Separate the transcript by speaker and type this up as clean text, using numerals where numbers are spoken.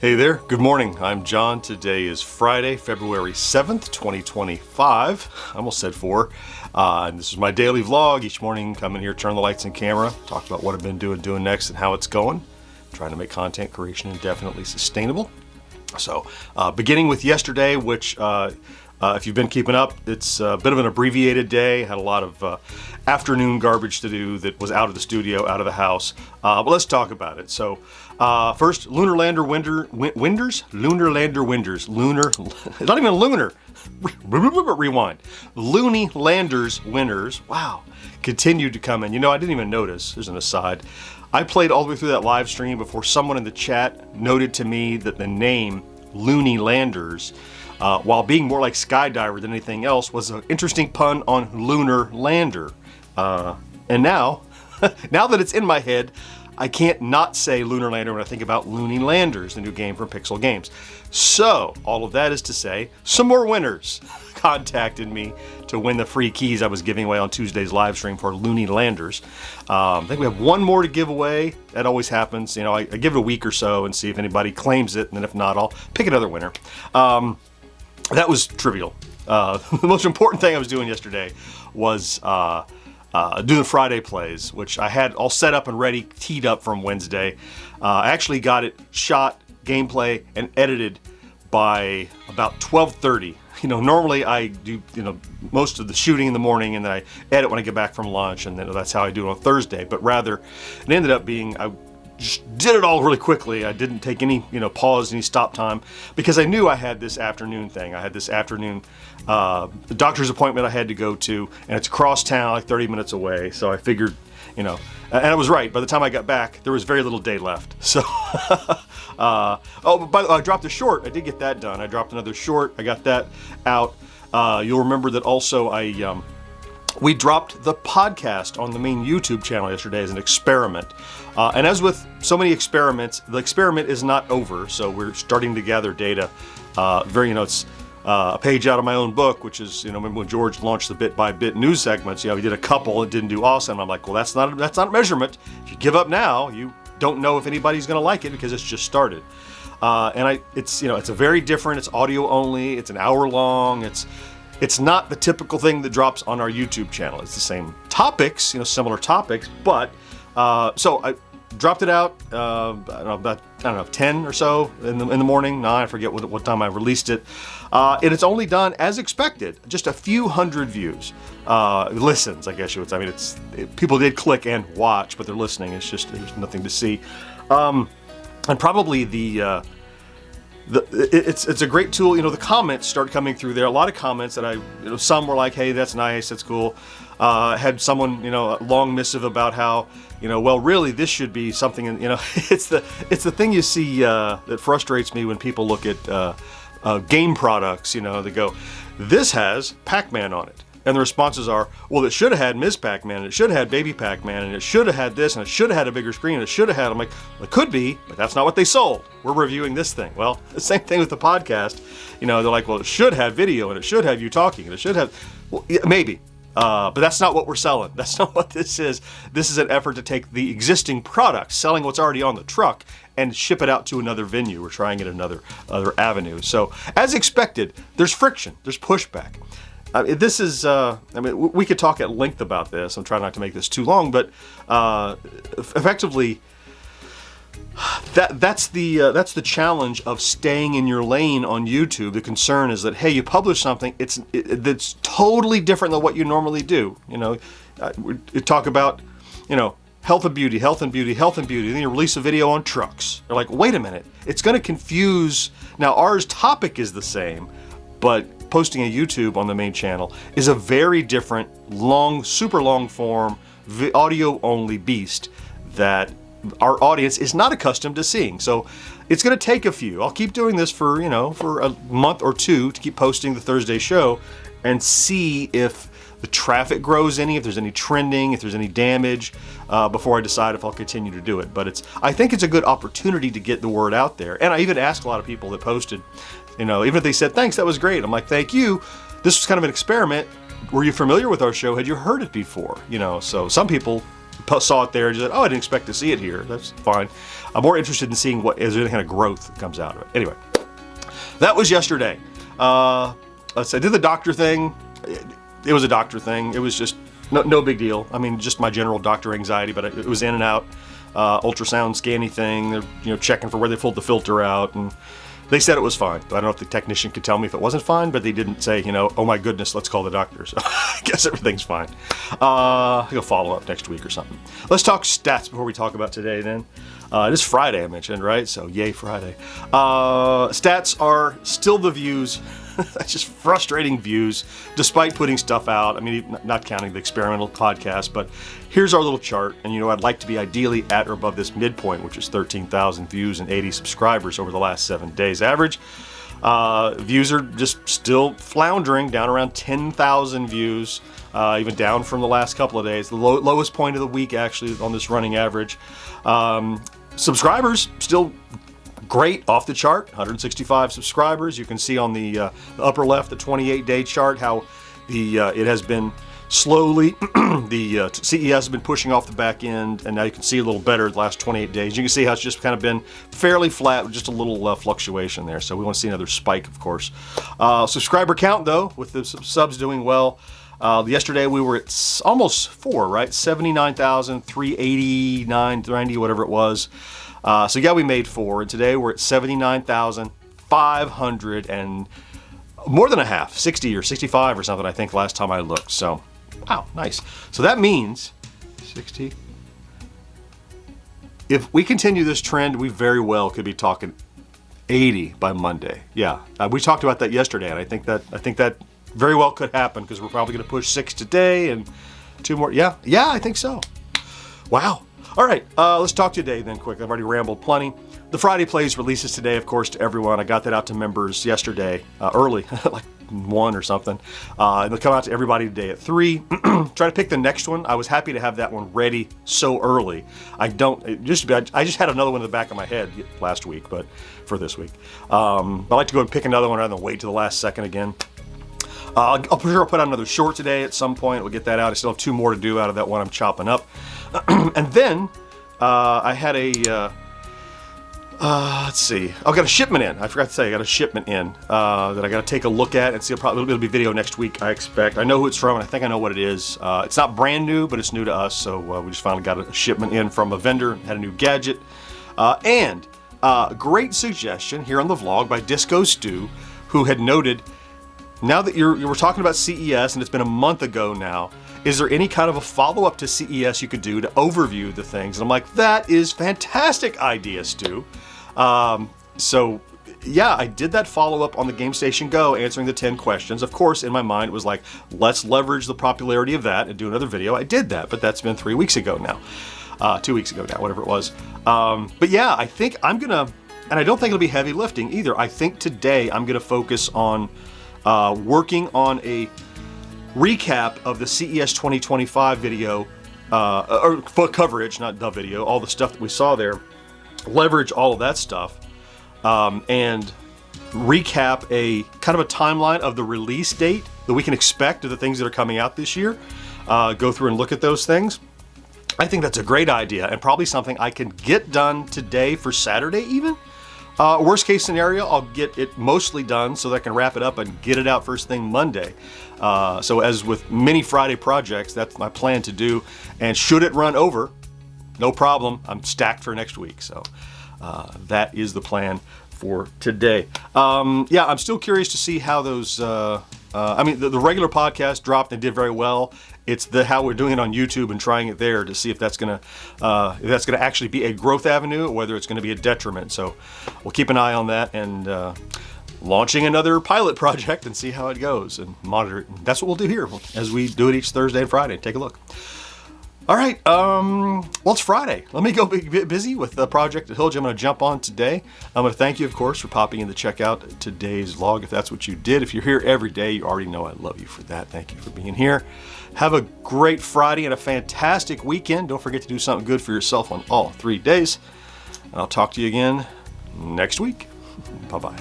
Speaker 1: Hey there, good morning. I'm John. Today is Friday, February 7th, 2025. I almost said 4. And this is my daily vlog. Each morning, come in here, turn the lights and camera, talk about what I've been doing next and how it's going. Trying to make content creation indefinitely sustainable. So, beginning with yesterday, which if you've been keeping up, it's a bit of an abbreviated day. Had a lot of afternoon garbage to do that was out of the studio, out of the house. But let's talk about it. So, first, Lunar Lander Winders? Lunar Lander Winders. Lunar, it's not even lunar. Rewind. Loony Landers winners. Wow. Continued to come in. You know, I didn't even notice. There's an aside. I played all the way through that live stream before someone in the chat noted to me that the name Loony Landers, while being more like skydiver than anything else, was an interesting pun on lunar lander. And now, now that it's in my head, I can't not say Lunar Lander when I think about Loony Landers, the new game from Pixel Games. So, all of that is to say, some more winners contacted me to win the free keys I was giving away on Tuesday's live stream for Loony Landers. I think we have one more to give away. That always happens. You know, I give it a week or so and see if anybody claims it, and then if not, I'll pick another winner. That was trivial. The most important thing I was doing yesterday was do the Friday plays, which I had all set up and ready, teed up from Wednesday. I actually got it shot, gameplay, and edited by about 12:30. You know, normally I do, most of the shooting in the morning, and then I edit when I get back from lunch, and then that's how I do it on Thursday. But rather, it ended up being, I just did it all really quickly. I didn't take any, pause, any stop time, because I knew I had this afternoon thing. I had this afternoon doctor's appointment I had to go to, and it's across town, like 30 minutes away. So I figured, and I was right. By the time I got back, there was very little day left. So, oh, by the way, I dropped a short. I did get that done. I dropped another short. I got that out. You'll remember that also we dropped the podcast on the main YouTube channel yesterday as an experiment. And as with so many experiments, the experiment is not over. So we're starting to gather data. It's a page out of my own book, which is, remember when George launched the bit by bit news segments, we did a couple, it didn't do awesome. I'm like, well, that's not a measurement. If you give up now, you don't know if anybody's going to like it because it's just started. It's a very different, it's audio only, it's an hour long, it's not the typical thing that drops on our YouTube channel. It's the same topics, similar topics, but, so I dropped it out, about 10 or so in the morning. I forget what time I released it. And it's only done as expected, just a few hundred views, listens, I guess you would say. I mean, people did click and watch, but they're listening. It's just, there's nothing to see. And probably it's a great tool. The comments start coming through there. A lot of comments that some were like, hey, that's nice, that's cool. Had someone, a long missive about how, well, really, this should be something, it's the thing you see that frustrates me when people look at game products, they go, this has Pac-Man on it. And the responses are, well, it should have had Ms. Pac-Man, and it should have had Baby Pac-Man, and it should have had this, and it should have had a bigger screen, and it should have had, I'm like, well, it could be, but that's not what they sold. We're reviewing this thing. Well, the same thing with the podcast. They're like, well, it should have video, and it should have you talking, and it should have, well, yeah, maybe. But that's not what we're selling. That's not what this is. This is an effort to take the existing product, selling what's already on the truck, and ship it out to another venue. We're trying it another avenue. So, as expected, there's friction, there's pushback. This is, we could talk at length about this. I'm trying not to make this too long, but effectively, that's the challenge of staying in your lane on YouTube. The concern is that, hey, you publish something, that's totally different than what you normally do. We talk about, health and beauty, health and beauty, health and beauty. Then you release a video on trucks. They're like, wait a minute, it's going to confuse. Now, ours topic is the same, but posting a YouTube on the main channel is a very different, super long form, audio only beast that our audience is not accustomed to seeing. So it's going to take a few. I'll keep doing this for a month or two to keep posting the Thursday show and see if the traffic grows any, if there's any trending, if there's any damage, before I decide if I'll continue to do it. But I think it's a good opportunity to get the word out there. And I even asked a lot of people that posted, even if they said, thanks, that was great. I'm like, thank you. This was kind of an experiment. Were you familiar with our show? Had you heard it before? So some people saw it there and just said, oh, I didn't expect to see it here. That's fine. I'm more interested in seeing what is there any kind of growth that comes out of it. Anyway, that was yesterday. Let's say I did the doctor thing. It was a doctor thing. It was just no big deal. I mean, just my general doctor anxiety, but it was in and out. Ultrasound scanning thing. They're checking for where they pulled the filter out, and they said it was fine. I don't know if the technician could tell me if it wasn't fine, but they didn't say, oh my goodness, let's call the doctor. So I guess everything's fine. I'll follow up next week or something. Let's talk stats before we talk about today then. It is Friday, I mentioned, right? So yay, Friday. Stats are still the views. That's just frustrating views, despite putting stuff out. I mean, not counting the experimental podcast, but here's our little chart. And I'd like to be ideally at or above this midpoint, which is 13,000 views and 80 subscribers over the last 7 days average. Views are just still floundering, down around 10,000 views, even down from the last couple of days. The lowest point of the week, actually, on this running average. Subscribers still great, off the chart, 165 subscribers. You can see on the upper left, the 28-day chart, how it has been slowly, the CES has been pushing off the back end, and now you can see a little better the last 28 days. You can see how it's just kind of been fairly flat with just a little fluctuation there. So we want to see another spike, of course. Subscriber count, though, with the subs doing well. Yesterday we were at almost 4, right? 79,389, 90, whatever it was. So yeah, we made 4, and today we're at 79,500 and more than a half, 60 or 65 or something, I think, last time I looked. So, wow, nice. So that means 60. If we continue this trend, we very well could be talking 80 by Monday. Yeah, we talked about that yesterday, and I think that very well could happen because we're probably going to push 6 today and 2 more. Yeah, I think so. Wow. All right, let's talk today then quick. I've already rambled plenty. The Friday Plays releases today, of course, to everyone. I got that out to members yesterday, early, like 1 or something. It'll come out to everybody today at 3. Try to pick the next one. I was happy to have that one ready so early. I just had another one in the back of my head last week, but for this week. I like to go and pick another one rather than wait to the last second again. I'll put out another short today at some point. We'll get that out. I still have 2 more to do out of that one I'm chopping up. And then I had let's see. I got a shipment in. I forgot to say I got a shipment in that I got to take a look at and see. It'll be video next week, I expect. I know who it's from, and I think I know what it is. It's not brand new, but it's new to us. So we just finally got a shipment in from a vendor. Had a new gadget, and great suggestion here on the vlog by Disco Stew, who had noted. Now that you were talking about CES, and it's been a month ago now, is there any kind of a follow-up to CES you could do to overview the things? And I'm like, that is fantastic idea, Stu. So yeah, I did that follow-up on the Game Station Go, answering the 10 questions. Of course, in my mind, it was like, let's leverage the popularity of that and do another video. I did that, but that's been 3 weeks ago now. 2 weeks ago now, whatever it was. But yeah, I think I'm gonna, and I don't think it'll be heavy lifting either. I think today I'm gonna focus on working on a recap of the CES 2025 video, or coverage, not the video, all the stuff that we saw there, leverage all of that stuff, and recap a kind of a timeline of the release date that we can expect of the things that are coming out this year, go through and look at those things. I think that's a great idea, and probably something I can get done today for Saturday even. Worst case scenario, I'll get it mostly done so that I can wrap it up and get it out first thing Monday. So as with many Friday projects, that's my plan to do. And should it run over, no problem. I'm stacked for next week. So that is the plan for today. Yeah, I'm still curious to see how those, the regular podcast dropped and did very well. It's how we're doing it on YouTube and trying it there to see if that's gonna actually be a growth avenue or whether it's gonna be a detriment. So we'll keep an eye on that and launching another pilot project and see how it goes and monitor it. And that's what we'll do here as we do it each Thursday and Friday. Take a look. All right, well, it's Friday. Let me go be busy with the project at Hilge I'm going to jump on today. I'm going to thank you, of course, for popping in to check out today's vlog, if that's what you did. If you're here every day, you already know I love you for that. Thank you for being here. Have a great Friday and a fantastic weekend. Don't forget to do something good for yourself on all 3 days. And I'll talk to you again next week. Bye-bye.